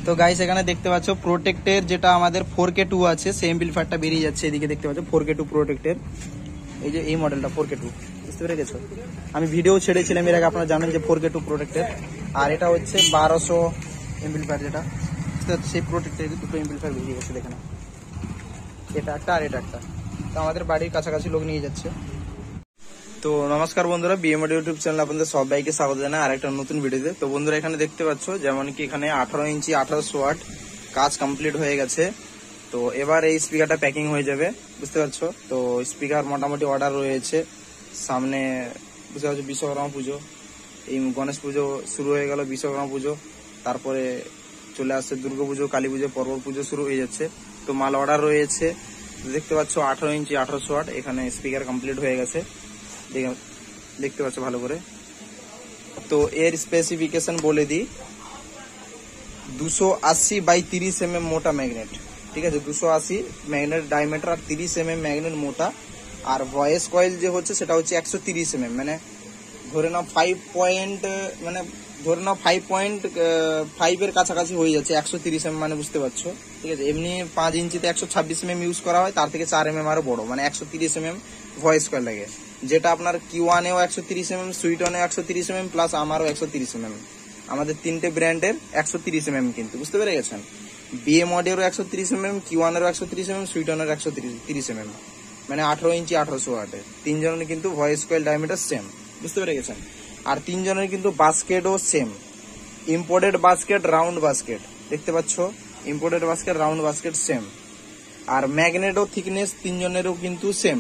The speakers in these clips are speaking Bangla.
তো গাইস এখানে দেখতে পাচ্ছ প্রোটেক্টের যেটা আমাদের 4K2 আছে সেই এমপ্লিফায়ারটা বেরিয়ে যাচ্ছে, এদিকে দেখতে পাচ্ছ 4K2 প্রোটেক্টের, এই যে এই মডেলটা 4K2, বুঝতে পেরে গেছো। আমি ভিডিও ছেড়েছিলাম এর আগে, আপনারা জানেন যে 4K2 প্রোটেক্টের। আর এটা হচ্ছে 1200 এমপ্লিফায়ার, যেটা সেই প্রোটেক্টের দুটো এমপ্লিফায়ার বেরিয়ে গেছে, দেখে না, এটা একটা আর এটা একটা। তো আমাদের বাড়ির কাছাকাছি লোক নিয়ে যাচ্ছে। তো নমস্কার বন্ধুরা, বিএম অডিও ইউটিউব চ্যানেল আপনাদের সবাইকে স্বাগত জানাই আর একটা নতুন ভিডিওতে। তো বন্ধুরা এখানে দেখতে পাচ্ছ যেমন কি এখানে 18 ইঞ্চি 1800 ওয়াট কাজ কমপ্লিট হয়ে গেছে। তো এবার এই স্পিকারটা প্যাকিং হয়ে যাবে, বুঝতে পারছো। তো স্পিকার মোটামুটি অর্ডার রয়েছে, সামনে বুঝতে পারছো বিশ্বকর্মা পুজো, এই গণেশ পুজো শুরু হয়ে গেল, বিশ্বকর্মা পুজো, তারপরে চলে আসছে দুর্গা পুজো, কালী পুজো, পর্ব পুজো শুরু হয়ে যাচ্ছে। তো মাল অর্ডার রয়েছে, দেখতে পাচ্ছ 18 ইঞ্চি 1800 ওয়াট এখানে স্পিকার কমপ্লিট হয়ে গেছে, দেখতে পাচ্ছ ভালো করে। তো এর স্পেসিফিকেশন বলে দিই, 280/30 mm মোটা ম্যাগনেট, ঠিক আছে, 280 ম্যাগনেট ডায়ামিটার আর 30 mm ম্যাগনেট মোটা। আর ভয়েস কয়েল যে হচ্ছে সেটা হচ্ছে 130 mm, মানে ধরে নাও 5.5 এর কাছাকাছি হয়ে যাচ্ছে 130 mm, মানে বুঝতে পারছো, ঠিক আছে। এমনি 5 ইঞ্চিতে 126 mm ইউজ করা হয়, তার থেকে 4 mm আরো বড়, মানে 130 mm ভয়েস কয়েল লাগে, যেটা আপনার Q1 এও 130 mm, সুইটনে 130 mm প্লাস আমারও 130 mm, আমাদের তিনটে ব্র্যান্ডের 130 mm কিন্তু, বুঝতে পেরে গেছেন। বিএম অডিওরও 130 mm, Q1 এরও 130 mm, সুইটনের 130 mm, মানে 18 ইঞ্চি 1800 ওয়াটের। তিনজনের কিন্তু ভয়েস কয়েল ডায়ামিটার সেম, বুঝতে পেরে গেছেন। আর তিনজনের কিন্তু বাস্কেটও same, imported basket, round basket, দেখতে পাচ্ছ, imported basket, round basket same. আর ম্যাগনেটও থিকনেস তিনজনেরও কিন্তু সেম,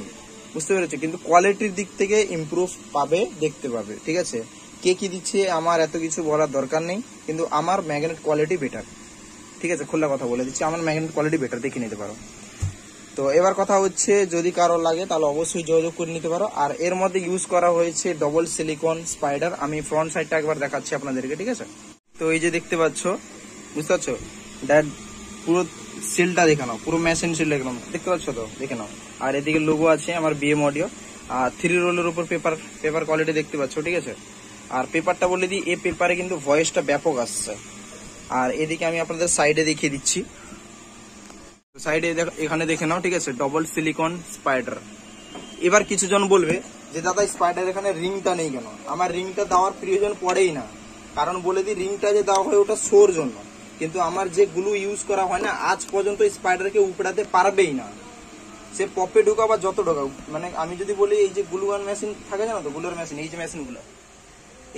বুঝতে পেরেছে। কিন্তু কোয়ালিটির দিক থেকে ইমপ্রুভ পাবে, দেখতে পাবে, ঠিক আছে। কে কি দিচ্ছে আমার এত কিছু বলার দরকার নেই, কিন্তু আমার ম্যাগনেট কোয়ালিটি বেটার, ঠিক আছে, খোলা কথা বলে দিচ্ছি, আমার ম্যাগনেট কোয়ালিটি বেটার, দেখে নিতে পারো। তো এবার কথা হচ্ছে, যদি কারো লাগে তাহলে অবশ্যই যোগাযোগ করে নিতে পারো। আর এর মধ্যে ইউজ করা হয়েছে ডবল সিলিকন স্পাইডার, আমি ফ্রন্ট সাইডটা একবার দেখাচ্ছি আপনাদেরকে, ঠিক আছে। তো এই যে দেখতে পাচ্ছ, বুঝতে পারছো, পুরো সিলটা দেখে নাও, পুরো মেশিন সিল দেখতে পাচ্ছ তো, দেখে নাও। আর এদিকে লোগো আছে আমার বিএম অডিও, আর 3 রোলের উপর পেপার কোয়ালিটি দেখতে পাচ্ছ, ঠিক আছে। আর পেপারটা বলে দিই, এই পেপারে কিন্তু ভয়েসটা ব্যাপক আসছে। আর এদিকে আমি আপনাদের সাইডে দেখিয়ে দিচ্ছি, সাইডে এখানে দেখে নাও, ঠিক আছে, ডবল সিলিকন স্পাইডার। এবার কিছু জন বলবে যে দাদা স্পাইডার এখানে রিংটা নেই কেন? আমার রিংটা দেওয়ার প্রয়োজন পড়েই না, কারণ বলে দিই রিংটা যে দেওয়া হয় ওটা শোর জন্য, কিন্তু আমার যে গ্লু ইউজ করা হয় না আজ পর্যন্ত স্পাইডারকে উপড়াতে পারবেই না, সে পপে ঢুকা বা যত ঢোকা। মানে আমি যদি বলি এই যে গ্লুয়ান মেশিন থাকে জানো তো, গ্লুয়ার মেশিন, এই যে মেশিনগুলো,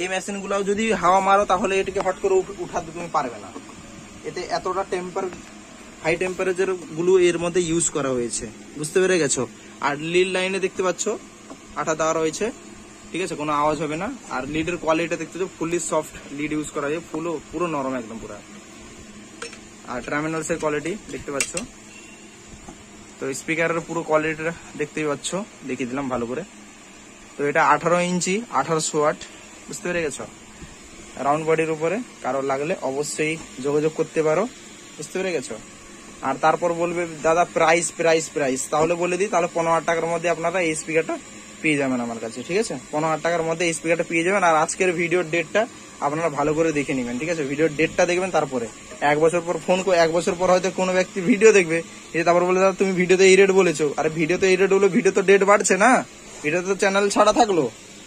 এই মেশিনগুলো যদি হাওয়া মারো তাহলে এটাকে হট করে উঠাতে তুমি পারবে না, এতে এতটা হাই টেম্পারেচার গ্লু এর মধ্যে ইউজ করা হয়েছে, বুঝতে পেরে গেছো। আর লিড লাইনে দেখতে পাচ্ছ আঠা দেওয়া রয়েছে, ঠিক আছে, কোনো আওয়াজ হবে না। আর লিডের কোয়ালিটি দেখতে পাচ্ছ, ফুলি সফট লিড ইউজ করা হয়েছে, পুরো নরম একদম পুরো। আর টার্মিনালস এর কোয়ালিটি দেখতে পাচ্ছ। তো স্পিকারের পুরো কোয়ালিটিটা দেখতেই পাচ্ছ, দেখিয়ে দিলাম ভালো করে। তো এটা 18 ইঞ্চি 1800 ওয়াট, বুঝতে পেরে গেছো, রাউন্ড বডির উপরে। কারো লাগলে অবশ্যই যোগাযোগ করতে পারো, বুঝতে পেরে গেছো। আর তারপর বলবে দাদা প্রাইস, তাহলে বলে দিই, তাহলে 15,000 টাকার মধ্যে আপনারা এই স্পিকারটা পেয়ে যাবেন আমার কাছে, ঠিক আছে। 15,000 টাকার মধ্যে এই স্পিকারটা পেয়ে যাবেন। আর আজকের ভিডিওর ডেটটা আপনারা ভালো করে দেখে নেবেন, ঠিক আছে, ভিডিওর ডেটটা দেখবেন। তারপরে 1 বছর পর এক বছর পর হয়তো কোনো ব্যক্তি ভিডিও দেখবে, তারপর বলে দাদা তুমি ভিডিওতে এই রেট বলেছো। আরে ভিডিওতে এই রেট হলো, ভিডিও তো ডেট বাড়ছে না, ভিডিওতে তো চ্যানেল ছাড়া থাকলো,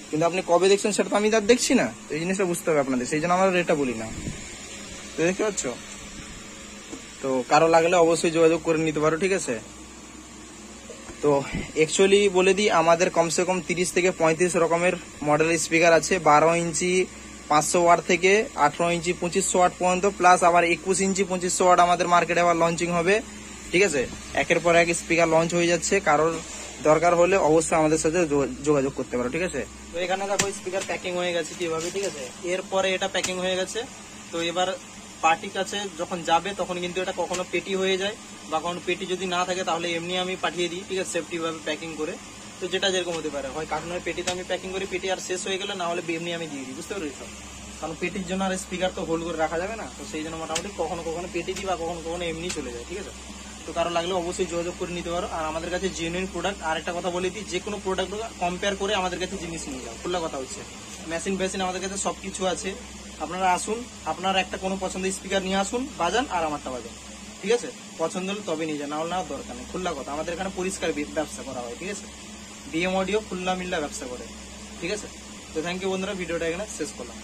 কিন্তু আপনি কবে দেখছেন সেটা তো আমি তার দেখছি না, এই জিনিসটা বুঝতে হবে আপনাদের, সেই জন্য আমরা রেটটা বলি না। তো দেখতে পাচ্ছ, তো কারো লাগলে অবশ্যই যোগাযোগ করে নিতে পারো, ঠিক আছে। তো অ্যাকচুয়ালি বলে দিই, আমাদের কমসে কম 30 থেকে 35 রকমের মডেলের স্পিকার আছে, 12 ইঞ্চি 500 ওয়াট থেকে 18 ইঞ্চি 2500 ওয়াট পর্যন্ত, প্লাস আবার 21 ইঞ্চি 2500 ওয়াট আমাদের মার্কেটে আবার লঞ্চিং হবে, ঠিক আছে। একের পর এক স্পিকার লঞ্চ হয়ে যাচ্ছে, কারোর দরকার হলে অবশ্যই আমাদের সাথে যোগাযোগ করতে পারো, ঠিক আছে। তো এখানে দেখো স্পিকার প্যাকিং হয়ে গেছে কিভাবে, ঠিক আছে। এরপরে এটা প্যাকিং হয়ে গেছে। তো এবার পার্টির কাছে যখন যাবে তখন কিন্তু এটা কখনো পেটি হয়ে যায়, বা কখনো পেটি যদি না থাকে তাহলে এমনি আমি পাঠিয়ে দিই, ঠিক আছে, সেফটি ভাবে প্যাকিং করে। তো যেটা যেরকম হতে পারে, হয় কার্টুনের পেটিতে আমি প্যাকিং করি, পেটি আর শেষ হয়ে গেলে না হলে এমনি আমি দিয়ে দিই, বুঝতে পেরেছো। কারণ পেটির জন্য আর স্পিকার তো হোল্ড করে রাখা যাবে না, তো সেই জন্য মোটামুটি কখনো কখনো পেটি দিই বা কখনো কখনো এমনি চলে যায়, ঠিক আছে। তো কারো লাগলে অবশ্যই যোগাযোগ করে নিতে পারো। আর আমাদের কাছে জেনুইন প্রোডাক্ট, আর একটা কথা বলে দিই, যে কোনো প্রোডাক্ট কম্পেয়ার করে আমাদের কাছে জিনিস নিয়ে যাও, খোলা কথা হচ্ছে। মেশিন আমাদের কাছে সবকিছু আছে, আপনারা আসুন, আপনার একটা কোনো পছন্দের স্পিকার নিয়ে আসুন, বাজান আর আমারটা বাজান, ঠিক আছে? পছন্দ হলে তবে নিয়ে যান, না হলে নেওয়ার দরকার নেই। খুল্লা কথা, আমাদের এখানে পরিষ্কার ব্যবসা করা হয়, ঠিক আছে? ডিএম অডিও খুল্লা মিল্লা ব্যবসা করে, ঠিক আছে? তো থ্যাংক ইউ বন্ধুরা, ভিডিওটা এখানে শেষ করলাম।